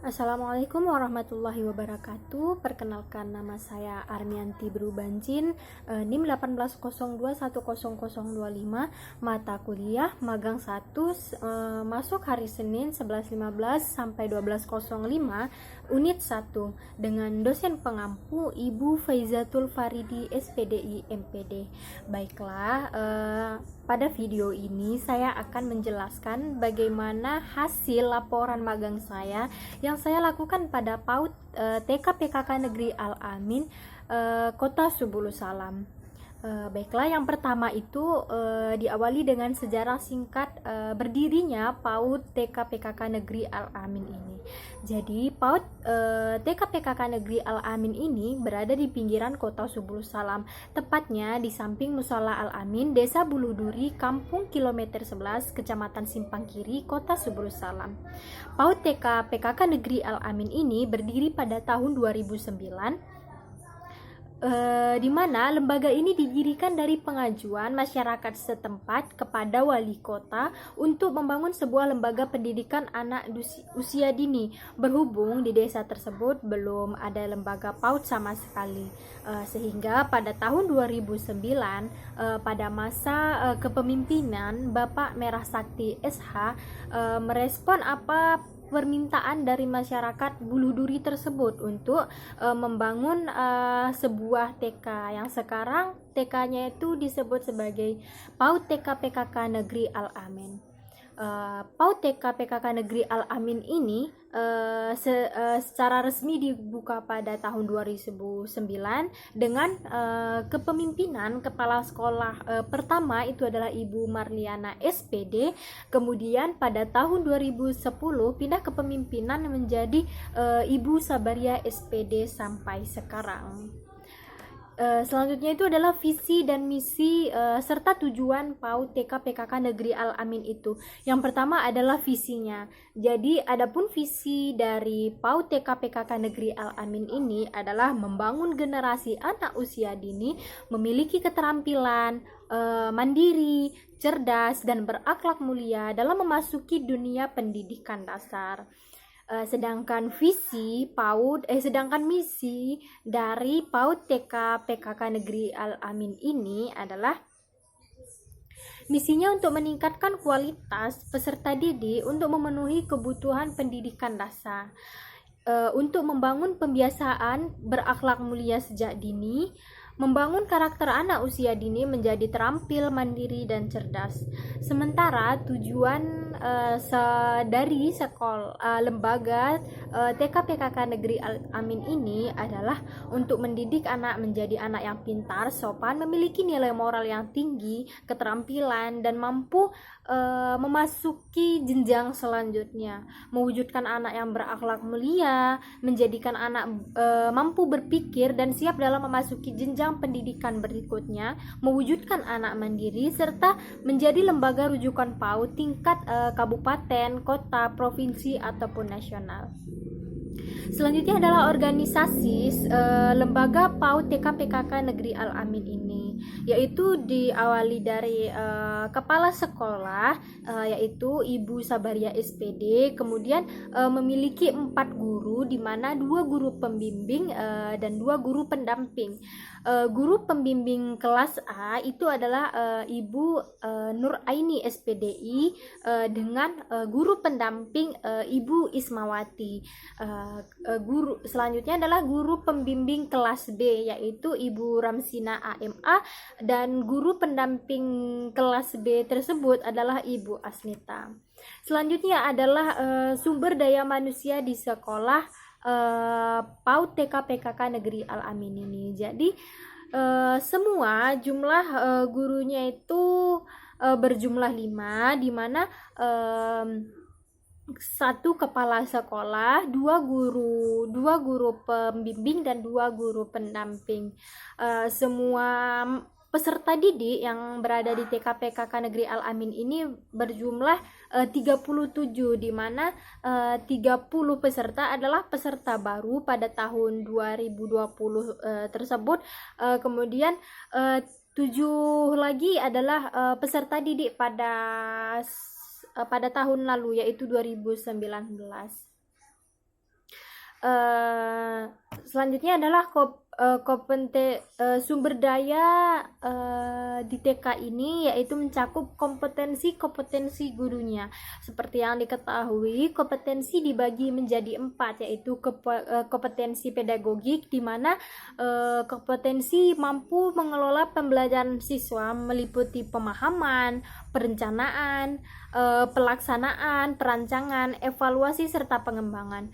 Assalamualaikum warahmatullahi wabarakatuh. Perkenalkan, nama saya Armianti Berubanjin, NIM 1802100025, mata kuliah magang 1, masuk hari Senin 11.15 sampai 12.05, unit 1, dengan dosen pengampu Ibu Faizatul Faridi SPDI MPD. Baiklah, pada video ini saya akan menjelaskan bagaimana hasil laporan magang saya yang saya lakukan pada PAUD TK PKK Negeri Al-Amin, Kota Subulus Salam. Baiklah, yang pertama itu diawali dengan sejarah singkat berdirinya PAUD TK PKK Negeri Al-Amin ini. Jadi PAUD TK PKK Negeri Al-Amin ini berada di pinggiran kota Subulus Salam, tepatnya di samping Musola Al-Amin, Desa Buluduri, Kampung Kilometer 11, Kecamatan Simpang Kiri, Kota Subulus Salam. PAUD TK PKK Negeri Al-Amin ini berdiri pada tahun 2009, di mana lembaga ini didirikan dari pengajuan masyarakat setempat kepada wali kota untuk membangun sebuah lembaga pendidikan anak usia dini, berhubung di desa tersebut belum ada lembaga PAUD sama sekali, sehingga pada tahun 2009, pada masa kepemimpinan Bapak Merah Sakti SH, merespon permintaan dari masyarakat Buluduri tersebut untuk membangun sebuah TK yang sekarang TK-nya itu disebut sebagai PAUD TK PKK Negeri Al-Amin. PAUD TK PKK Negeri Al-Amin ini secara resmi dibuka pada tahun 2009 dengan kepemimpinan kepala sekolah pertama itu adalah Ibu Marliana SPD. Kemudian pada tahun 2010 pindah kepemimpinan menjadi Ibu Sabaria SPD sampai sekarang. Selanjutnya itu adalah visi dan misi serta tujuan PAUD TK PKK Negeri Al-Amin itu. Yang pertama adalah visinya. Jadi adapun visi dari PAUD TK PKK Negeri Al-Amin ini adalah membangun generasi anak usia dini memiliki keterampilan mandiri, cerdas, dan berakhlak mulia dalam memasuki dunia pendidikan dasar. Sedangkan misi dari PAUD TK PKK Negeri Al-Amin ini adalah misinya untuk meningkatkan kualitas peserta didik untuk memenuhi kebutuhan pendidikan dasar, untuk membangun pembiasaan berakhlak mulia sejak dini, membangun karakter anak usia dini menjadi terampil, mandiri, dan cerdas. Sementara tujuan dari sekolah lembaga TK PKK Negeri Al-Amin ini adalah untuk mendidik anak menjadi anak yang pintar, sopan, memiliki nilai moral yang tinggi, keterampilan, dan mampu memasuki jenjang selanjutnya, mewujudkan anak yang berakhlak mulia, menjadikan anak mampu berpikir dan siap dalam memasuki jenjang pendidikan berikutnya, mewujudkan anak mandiri, serta menjadi lembaga rujukan PAUD tingkat kabupaten, kota, provinsi, ataupun nasional. Selanjutnya adalah organisasi lembaga PAUD TK PKK Negeri Al-Amin ini, yaitu diawali dari kepala sekolah, yaitu Ibu Sabaria SPD, kemudian memiliki 4 guru, di mana 2 guru pembimbing dan 2 guru pendamping. Guru pembimbing kelas A itu adalah Ibu Nur Aini SPDI, dengan guru pendamping Ibu Ismawati. Guru selanjutnya adalah guru pembimbing kelas B, yaitu Ibu Ramsina AMA, dan guru pendamping kelas B tersebut adalah Ibu Asnita. Selanjutnya adalah sumber daya manusia di sekolah PAUD TK PKK Negeri Al-Amin ini. Jadi semua jumlah gurunya itu berjumlah 5, di mana 1 kepala sekolah, 2 guru pembimbing, dan 2 guru pendamping. Semua peserta didik yang berada di TK PKK Negeri Al-Amin ini berjumlah 37, di mana 30 peserta adalah peserta baru pada tahun 2020 tersebut. Kemudian 7 lagi adalah peserta didik pada tahun lalu, yaitu 2019. selanjutnya adalah sumber daya di TK ini, yaitu mencakup kompetensi gurunya. Seperti yang diketahui, kompetensi dibagi menjadi 4, yaitu kompetensi pedagogik, di mana kompetensi mampu mengelola pembelajaran siswa meliputi pemahaman, perencanaan, pelaksanaan, perancangan, evaluasi, serta pengembangan.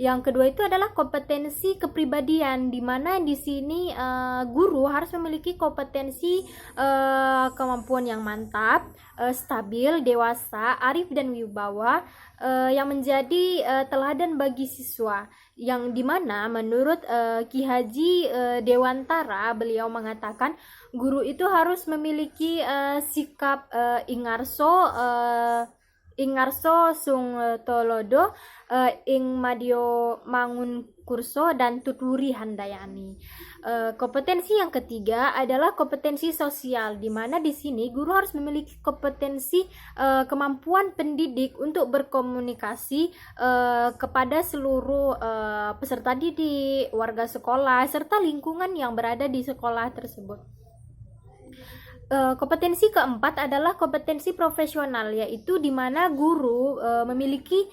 Yang kedua itu adalah kompetensi kepribadian, di mana di sini guru harus memiliki kompetensi kemampuan yang mantap, stabil, dewasa, arif dan wibawa, yang menjadi teladan bagi siswa. Yang dimana menurut Ki Haji Dewantara, beliau mengatakan guru itu harus memiliki sikap Ingarso sung tolodo, ing madio mangun kurso, dan tuturi handayani. Kompetensi yang ketiga adalah kompetensi sosial, di mana di sini guru harus memiliki kompetensi kemampuan pendidik untuk berkomunikasi kepada seluruh peserta didik, warga sekolah, serta lingkungan yang berada di sekolah tersebut. Kompetensi keempat adalah kompetensi profesional, yaitu di mana guru memiliki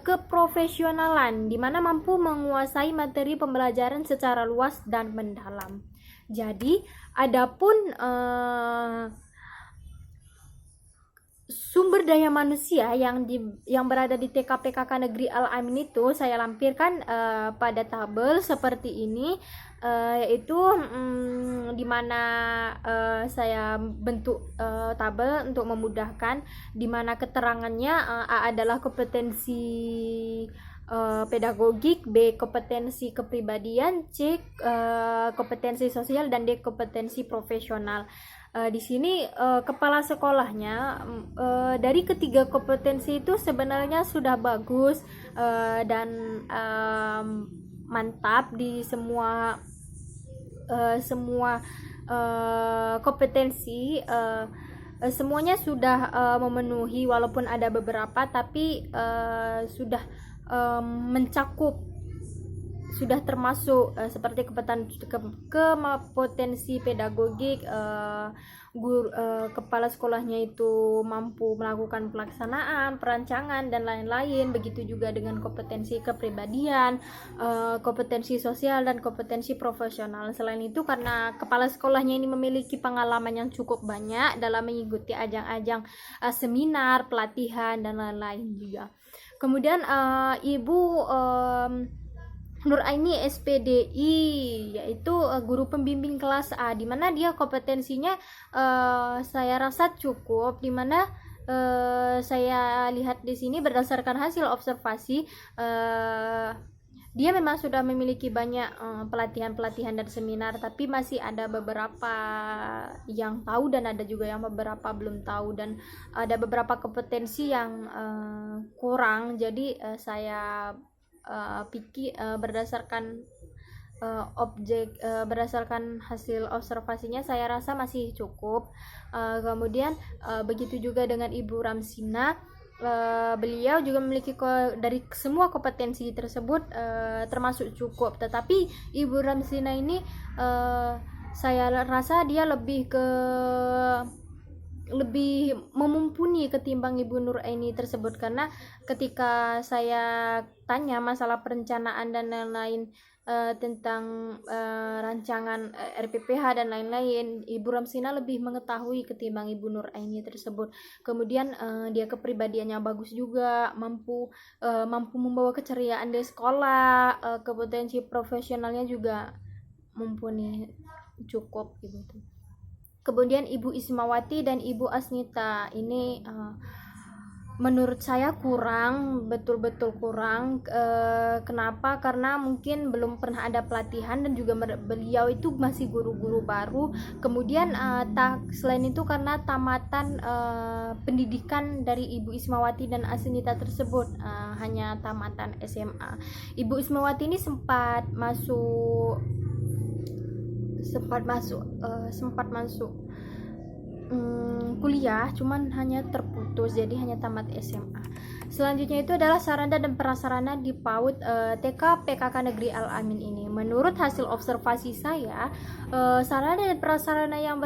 keprofesionalan, di mana mampu menguasai materi pembelajaran secara luas dan mendalam. Jadi, adapun sumber daya manusia yang berada di TK PKK Negeri Al-Amin itu saya lampirkan pada tabel seperti ini, yaitu di mana saya bentuk tabel untuk memudahkan, di mana keterangannya A adalah kompetensi pedagogik, B kompetensi kepribadian, C kompetensi sosial, dan D kompetensi profesional. Di sini kepala sekolahnya dari ketiga kompetensi itu sebenarnya sudah bagus dan mantap di semua kompetensi, semuanya sudah memenuhi, walaupun ada beberapa tapi sudah mencakup, sudah termasuk seperti kompetensi pedagogik, kepala sekolahnya itu mampu melakukan pelaksanaan, perancangan, dan lain-lain. Begitu juga dengan kompetensi kepribadian, kompetensi sosial, dan kompetensi profesional. Selain itu, karena kepala sekolahnya ini memiliki pengalaman yang cukup banyak dalam mengikuti ajang-ajang seminar, pelatihan, dan lain-lain juga. Kemudian Ibu Nur Aini SPDI, yaitu guru pembimbing kelas A, di mana dia kompetensinya saya rasa cukup, di mana saya lihat di sini berdasarkan hasil observasi, dia memang sudah memiliki banyak pelatihan dan seminar, tapi masih ada beberapa yang tahu dan ada juga yang beberapa belum tahu, dan ada beberapa kompetensi yang kurang. Jadi saya pikir berdasarkan berdasarkan hasil observasinya saya rasa masih cukup. Kemudian begitu juga dengan Ibu Ramsina, beliau juga memiliki dari semua kompetensi tersebut termasuk cukup, tetapi Ibu Ramsina ini saya rasa dia lebih memumpuni ketimbang Ibu Nur Aini tersebut, karena ketika saya tanya masalah perencanaan dan lain-lain tentang rancangan RPPH dan lain-lain, Ibu Ramsina lebih mengetahui ketimbang Ibu Nur Aini tersebut. Kemudian dia kepribadiannya bagus juga, mampu membawa keceriaan di sekolah, kompetensi profesionalnya juga mumpuni, cukup gitu. Kemudian Ibu Ismawati dan Ibu Asnita ini menurut saya kurang, betul-betul kurang. Kenapa? Karena mungkin belum pernah ada pelatihan, dan juga beliau itu masih guru-guru baru. Kemudian selain itu karena tamatan pendidikan dari Ibu Ismawati dan Asnita tersebut hanya tamatan SMA. Ibu Ismawati ini sempat masuk kuliah, cuman hanya terputus, jadi hanya tamat SMA. Selanjutnya itu adalah sarana dan prasarana di PAUD TK PKK Negeri Al-Amin ini. Menurut hasil observasi saya, sarana dan prasarana yang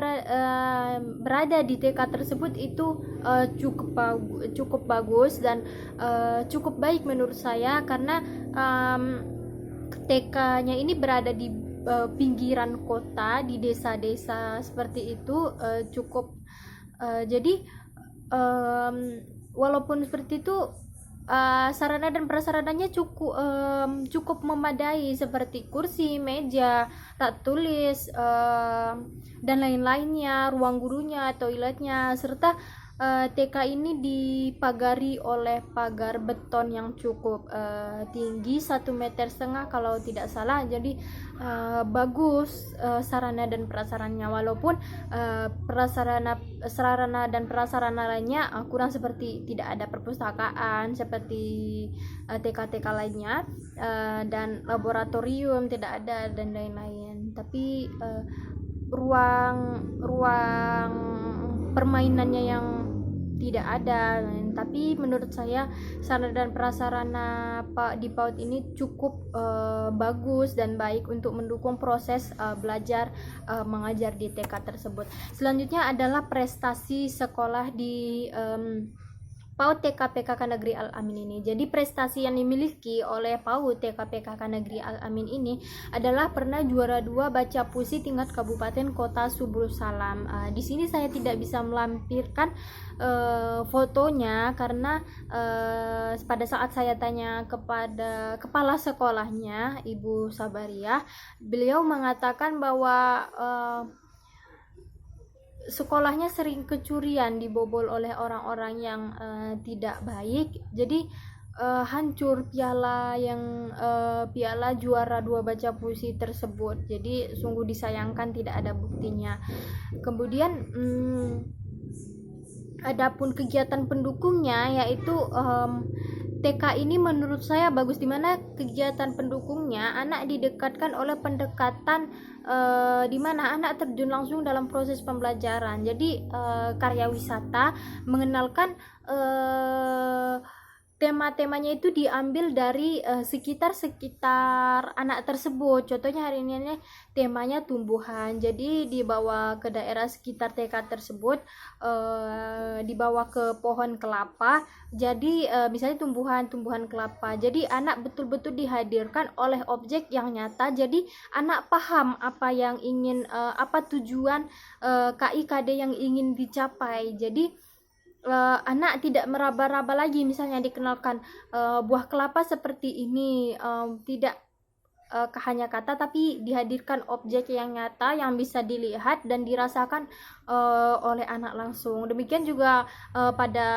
berada di TK tersebut itu cukup bagus dan cukup baik menurut saya, karena TK-nya ini berada di pinggiran kota, di desa-desa seperti itu, jadi walaupun seperti itu, sarana dan prasarananya cukup memadai, seperti kursi, meja, tak tulis, dan lain-lainnya, ruang gurunya, toiletnya, serta TK ini dipagari oleh pagar beton yang cukup tinggi, 1,5 meter kalau tidak salah. Jadi bagus sarana dan prasarannya, walaupun sarana dan prasarana lainnya kurang, seperti tidak ada perpustakaan seperti TK-TK lainnya, dan laboratorium tidak ada, dan lain-lain. Tapi ruang permainannya yang tidak ada. Tapi menurut saya sarana dan prasarana di PAUD ini cukup bagus dan baik untuk mendukung proses belajar mengajar di TK tersebut. Selanjutnya adalah prestasi sekolah di PAUD TK PKK Negeri Al-Amin ini. Jadi prestasi yang dimiliki oleh PAUD TK PKK Negeri Al-Amin ini adalah pernah juara 2 baca puisi tingkat kabupaten kota Subul Salam. Di sini saya tidak bisa melampirkan fotonya, karena pada saat saya tanya kepada kepala sekolahnya, Ibu Sabariah, beliau mengatakan bahwa sekolahnya sering kecurian, dibobol oleh orang-orang yang tidak baik. Jadi hancur piala juara 2 baca puisi tersebut. Jadi sungguh disayangkan tidak ada buktinya. Kemudian adapun kegiatan pendukungnya, yaitu TK ini menurut saya bagus, dimana kegiatan pendukungnya anak didekatkan oleh pendekatan di mana anak terjun langsung dalam proses pembelajaran. Jadi karya wisata mengenalkan tema-temanya itu diambil dari sekitar anak tersebut. Contohnya hari ini temanya tumbuhan, jadi dibawa ke daerah sekitar TK tersebut, dibawa ke pohon kelapa. Jadi misalnya tumbuhan kelapa, jadi anak betul-betul dihadirkan oleh objek yang nyata. Jadi anak paham apa yang ingin, apa tujuan KIKD yang ingin dicapai. Jadi anak tidak meraba-raba lagi, misalnya dikenalkan buah kelapa seperti ini, tidak hanya kata, tapi dihadirkan objek yang nyata yang bisa dilihat dan dirasakan oleh anak langsung. Demikian juga pada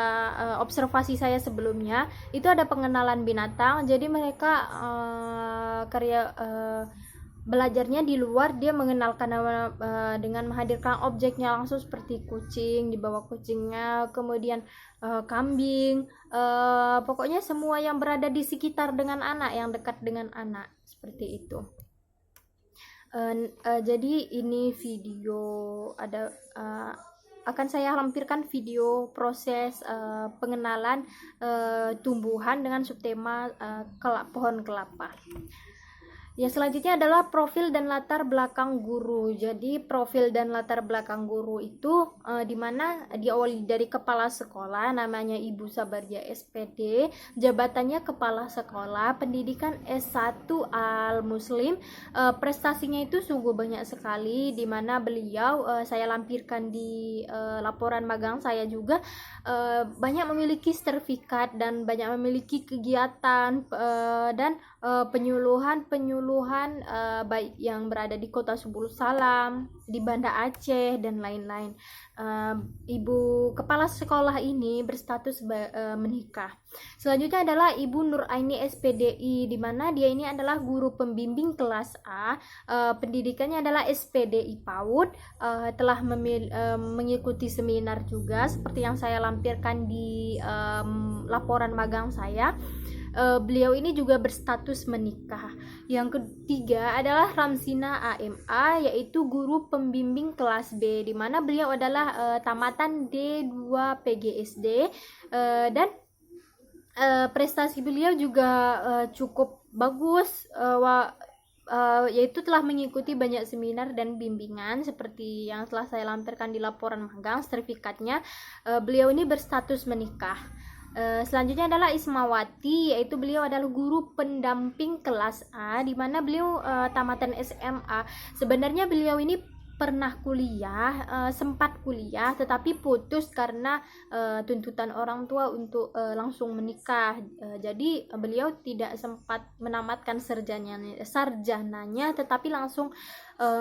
observasi saya sebelumnya itu ada pengenalan binatang. Jadi mereka belajarnya di luar, dia mengenalkan dengan menghadirkan objeknya langsung, seperti kucing, dibawa kucingnya, kemudian kambing, pokoknya semua yang berada di sekitar dengan anak, yang dekat dengan anak, seperti itu. Jadi ini video akan saya lampirkan video proses pengenalan tumbuhan dengan subtema pohon kelapa. Ya, selanjutnya adalah profil dan latar belakang guru. Jadi profil dan latar belakang guru itu dimana diawali dari kepala sekolah, namanya Ibu Sabariah SPD, jabatannya kepala sekolah, pendidikan S1 Al Muslim. Prestasinya itu sungguh banyak sekali, dimana beliau saya lampirkan di laporan magang saya juga, banyak memiliki sertifikat dan banyak memiliki kegiatan dan penyuluhan baik yang berada di kota Subul Salam, di Banda Aceh, dan lain-lain. Ibu kepala sekolah ini berstatus menikah. Selanjutnya adalah Ibu Nuraini SPDI, di mana dia ini adalah guru pembimbing kelas A, pendidikannya adalah SPDI PAUD, telah mengikuti seminar juga seperti yang saya lampirkan di laporan magang saya. Beliau ini juga berstatus menikah. Yang ketiga adalah Ramsina AMA, yaitu guru pembimbing kelas B, di mana beliau adalah tamatan D2 PGSD, dan Prestasi beliau juga cukup bagus, yaitu telah mengikuti banyak seminar dan bimbingan seperti yang telah saya lampirkan di laporan magang. Sertifikatnya, beliau ini berstatus menikah. Selanjutnya adalah Ismawati, yaitu beliau adalah guru pendamping kelas A, di mana beliau tamatan SMA. Sebenarnya beliau ini pernah kuliah, sempat kuliah, tetapi putus karena tuntutan orang tua untuk langsung menikah. Jadi beliau tidak sempat menamatkan sarjananya, tetapi langsung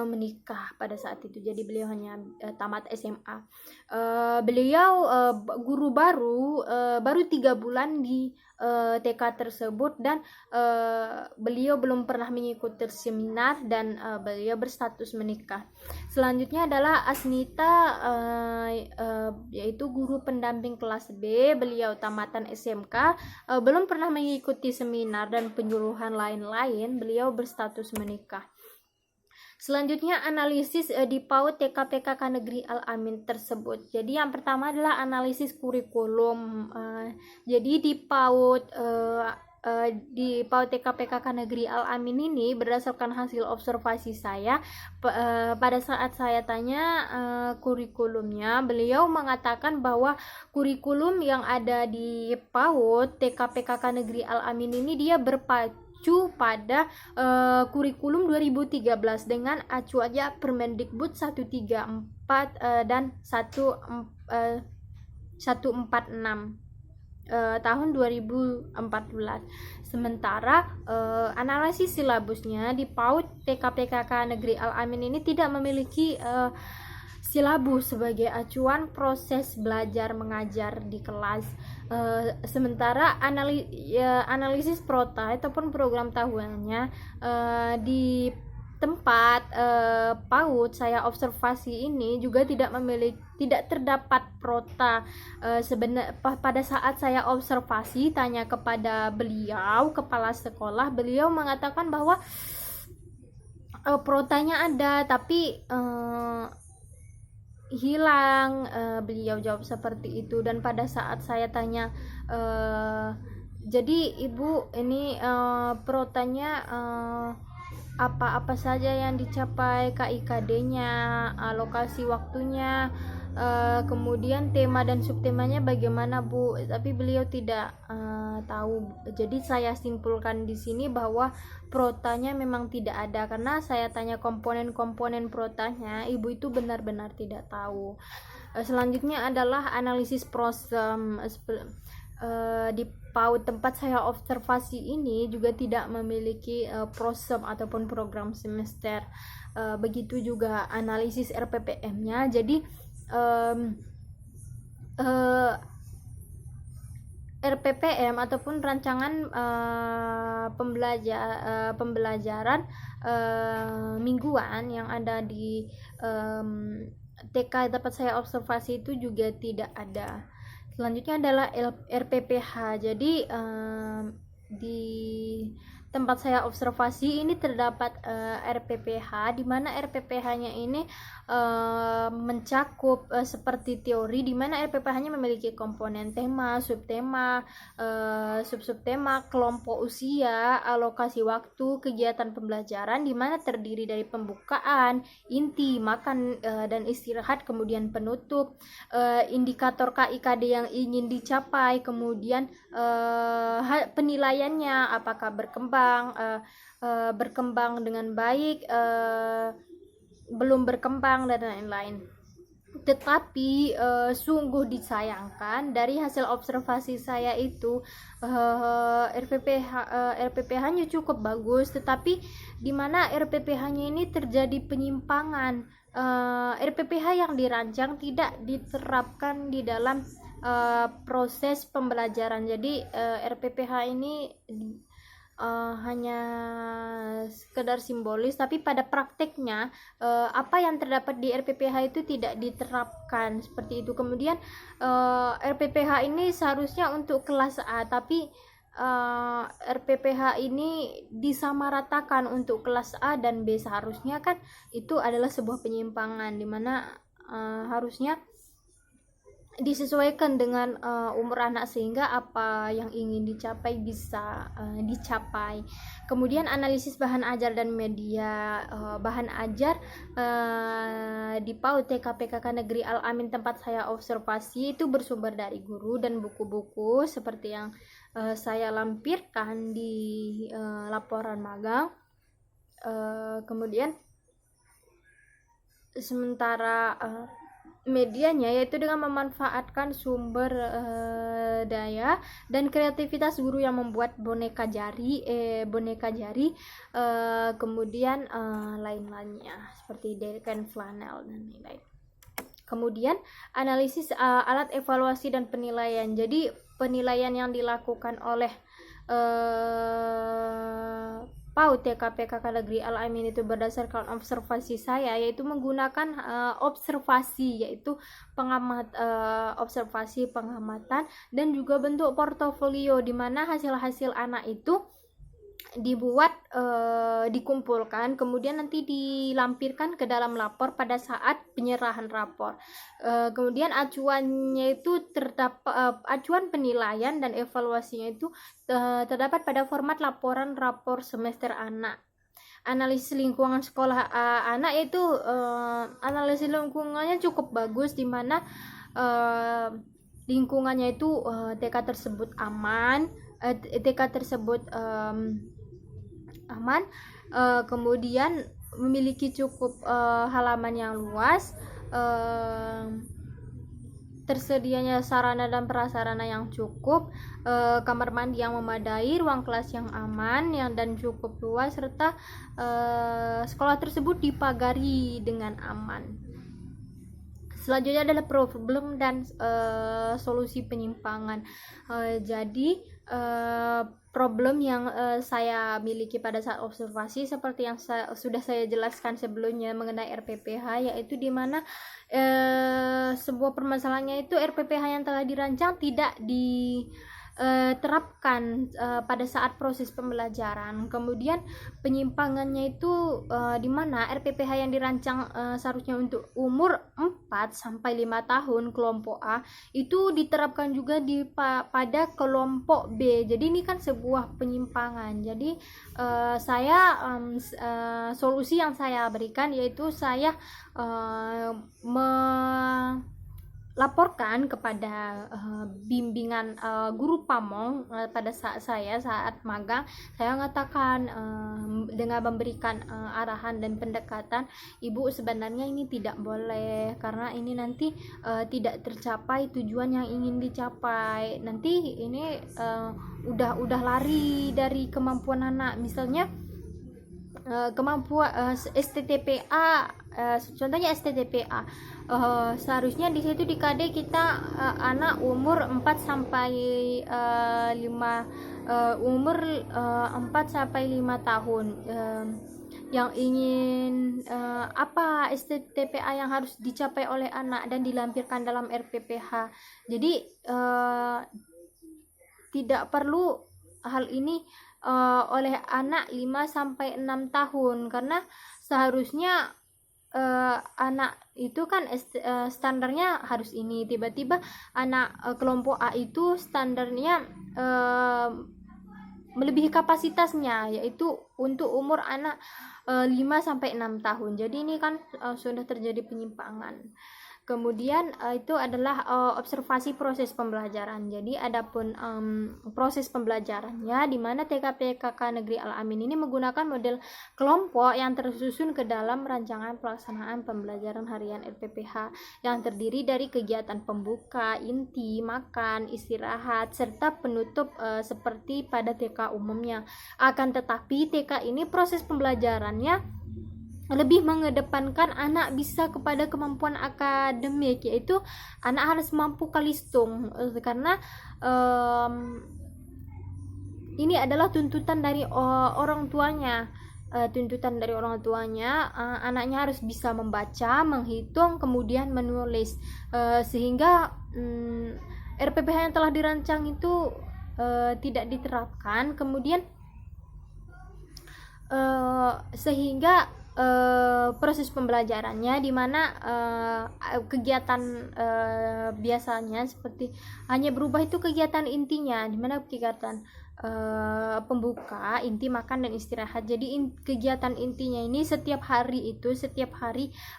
menikah pada saat itu. Jadi beliau hanya tamat SMA. Beliau guru baru 3 bulan di TK tersebut, dan beliau belum pernah mengikuti seminar, dan beliau berstatus menikah. Selanjutnya adalah Asnita, yaitu guru pendamping kelas B. Beliau tamatan SMK, belum pernah mengikuti seminar dan penyuluhan lain-lain. Beliau berstatus menikah. Selanjutnya analisis di PAUD TK PKK Negeri Al-Amin tersebut. Jadi yang pertama adalah analisis kurikulum. Jadi di PAUD TK PKK Negeri Al-Amin ini, berdasarkan hasil observasi saya, pada saat saya tanya kurikulumnya, beliau mengatakan bahwa kurikulum yang ada di PAUD TK PKK Negeri Al-Amin ini dia berpacu pada kurikulum 2013 dengan acuannya Permendikbud 134 dan 146 tahun 2014. Sementara analisis silabusnya di PAUD TK PKK Negeri Al-Amin ini tidak memiliki silabus sebagai acuan proses belajar mengajar di kelas. Sementara analisis prota ataupun program tahuannya di tempat PAUD saya observasi ini juga tidak terdapat prota. Pada saat saya observasi tanya kepada beliau, kepala sekolah, beliau mengatakan bahwa protanya ada tapi hilang. Beliau jawab seperti itu. Dan pada saat saya tanya, jadi ibu ini protanya apa saja yang dicapai, KIKD-nya, alokasi waktunya, kemudian tema dan subtemanya bagaimana Bu, tapi beliau tidak tahu. Jadi saya simpulkan di sini bahwa protanya memang tidak ada, karena saya tanya komponen-komponen protanya, ibu itu benar-benar tidak tahu. Selanjutnya adalah analisis prosem. Di PAUD tempat saya observasi ini juga tidak memiliki prosem ataupun program semester. Begitu juga analisis RPPM-nya. Jadi RPPM ataupun rancangan pembelajaran mingguan yang ada di TK tempat saya observasi itu juga tidak ada. Selanjutnya adalah RPPH. Jadi di tempat saya observasi ini terdapat RPPH, di mana RPPH-nya ini mencakup seperti teori, di mana RPPH-nya memiliki komponen tema, subtema, subtema, kelompok usia, alokasi waktu, kegiatan pembelajaran, di mana terdiri dari pembukaan, inti, makan dan istirahat, kemudian penutup, indikator KIKD yang ingin dicapai, kemudian penilaiannya apakah berkembang dengan baik, belum berkembang, dan lain-lain. Tetapi sungguh disayangkan dari hasil observasi saya itu RPPH-nya cukup bagus, tetapi di mana RPPH-nya ini terjadi penyimpangan. RPPH yang dirancang tidak diterapkan di dalam proses pembelajaran. Jadi RPPH ini hanya sekedar simbolis, tapi pada prakteknya apa yang terdapat di RPPH itu tidak diterapkan seperti itu. Kemudian RPPH ini seharusnya untuk kelas A, tapi RPPH ini disamaratakan untuk kelas A dan B. Seharusnya kan itu adalah sebuah penyimpangan, dimana harusnya disesuaikan dengan umur anak sehingga apa yang ingin dicapai bisa dicapai. Kemudian analisis bahan ajar dan media. Bahan ajar di PAUD TK PKK Negeri Al-Amin tempat saya observasi itu bersumber dari guru dan buku-buku seperti yang saya lampirkan di laporan magang. Kemudian sementara medianya yaitu dengan memanfaatkan sumber daya dan kreativitas guru yang membuat boneka jari, kemudian lain-lainnya seperti deken flanel dan lain-lain. Kemudian analisis alat evaluasi dan penilaian. Jadi penilaian yang dilakukan oleh PAUD TK PKK Negeri Al-Amin itu berdasarkan observasi saya, yaitu menggunakan observasi, yaitu observasi pengamatan dan juga bentuk portofolio, di mana hasil-hasil anak itu dibuat, dikumpulkan, kemudian nanti dilampirkan ke dalam lapor pada saat penyerahan rapor. Kemudian acuannya itu acuan penilaian dan evaluasinya itu terdapat pada format laporan rapor semester anak. Analisis lingkungan sekolah anak itu analisis lingkungannya cukup bagus, di mana lingkungannya itu TK tersebut aman, aman, kemudian memiliki cukup halaman yang luas, tersedianya sarana dan prasarana yang cukup, kamar mandi yang memadai, ruang kelas yang aman dan cukup luas, serta sekolah tersebut dipagari dengan aman. Selanjutnya adalah problem dan solusi penyimpangan. Jadi problem yang saya miliki pada saat observasi seperti yang sudah saya jelaskan sebelumnya mengenai RPPH, yaitu di mana sebuah permasalahannya itu RPPH yang telah dirancang tidak diterapkan pada saat proses pembelajaran. Kemudian penyimpangannya itu di mana RPPH yang dirancang seharusnya untuk umur 4-5 tahun kelompok A itu diterapkan juga pada kelompok B. Jadi ini kan sebuah penyimpangan. Jadi solusi yang saya berikan yaitu saya laporkan kepada bimbingan guru pamong pada saat magang. Saya mengatakan dengan memberikan arahan dan pendekatan, ibu sebenarnya ini tidak boleh karena ini nanti tidak tercapai tujuan yang ingin dicapai, nanti ini udah lari dari kemampuan anak. Misalnya kemampuan STTPA, contohnya STTPA, seharusnya di situ di KD kita anak umur 4 sampai 5 tahun, yang ingin apa STTPA yang harus dicapai oleh anak dan dilampirkan dalam RPPH. Jadi tidak perlu hal ini oleh anak 5-6 tahun, karena seharusnya anak itu kan standarnya harus ini. Tiba-tiba anak kelompok A itu standarnya melebihi kapasitasnya, yaitu untuk umur anak 5-6 tahun. Jadi ini kan sudah terjadi penyimpangan. Kemudian itu adalah observasi proses pembelajaran. Jadi adapun proses pembelajarannya di mana TK PKK Negeri Al-Amin ini menggunakan model kelompok yang tersusun ke dalam rancangan pelaksanaan pembelajaran harian RPPH yang terdiri dari kegiatan pembuka, inti, makan, istirahat, serta penutup seperti pada TK umumnya. Akan tetapi TK ini proses pembelajarannya lebih mengedepankan anak bisa kepada kemampuan akademik, yaitu anak harus mampu kalistung, karena ini adalah tuntutan dari orang tuanya. Anaknya harus bisa membaca, menghitung, kemudian menulis, sehingga RPPH yang telah dirancang itu tidak diterapkan. Kemudian sehingga proses pembelajarannya, di mana kegiatan biasanya seperti hanya berubah itu kegiatan intinya, di mana kegiatan pembuka, inti, makan, dan istirahat. Jadi kegiatan intinya ini setiap hari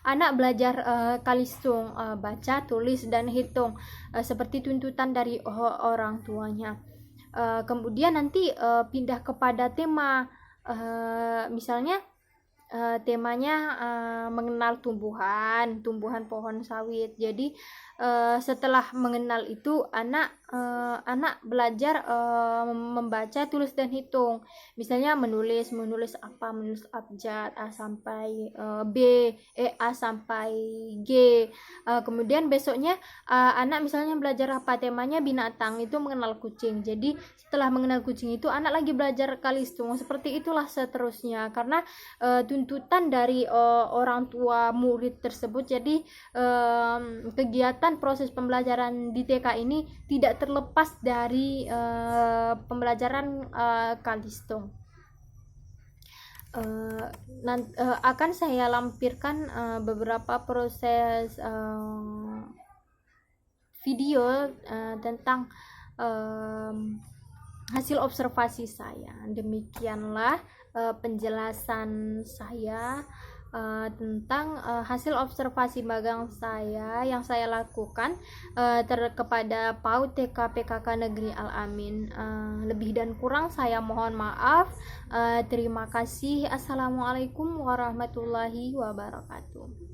anak belajar kalistung, baca, tulis, dan hitung, seperti tuntutan dari orang tuanya. Kemudian nanti pindah kepada tema, misalnya temanya mengenal tumbuhan pohon sawit. Jadi setelah mengenal itu anak belajar membaca, tulis, dan hitung. Misalnya menulis apa, menulis abjad A sampai B, A sampai G. Kemudian besoknya anak misalnya belajar apa, temanya binatang, itu mengenal kucing. Jadi setelah mengenal kucing itu anak lagi belajar kalistung. Seperti itulah seterusnya, karena tuntutan dari orang tua murid tersebut. Jadi kegiatan proses pembelajaran di TK ini tidak terlepas dari pembelajaran kalistung. Akan saya lampirkan beberapa proses video tentang hasil observasi saya. Demikianlah penjelasan saya tentang hasil observasi magang saya yang saya lakukan kepada PAUD TK PKK Negeri Al-Amin. Lebih dan kurang saya mohon maaf. Terima kasih. Assalamualaikum warahmatullahi wabarakatuh.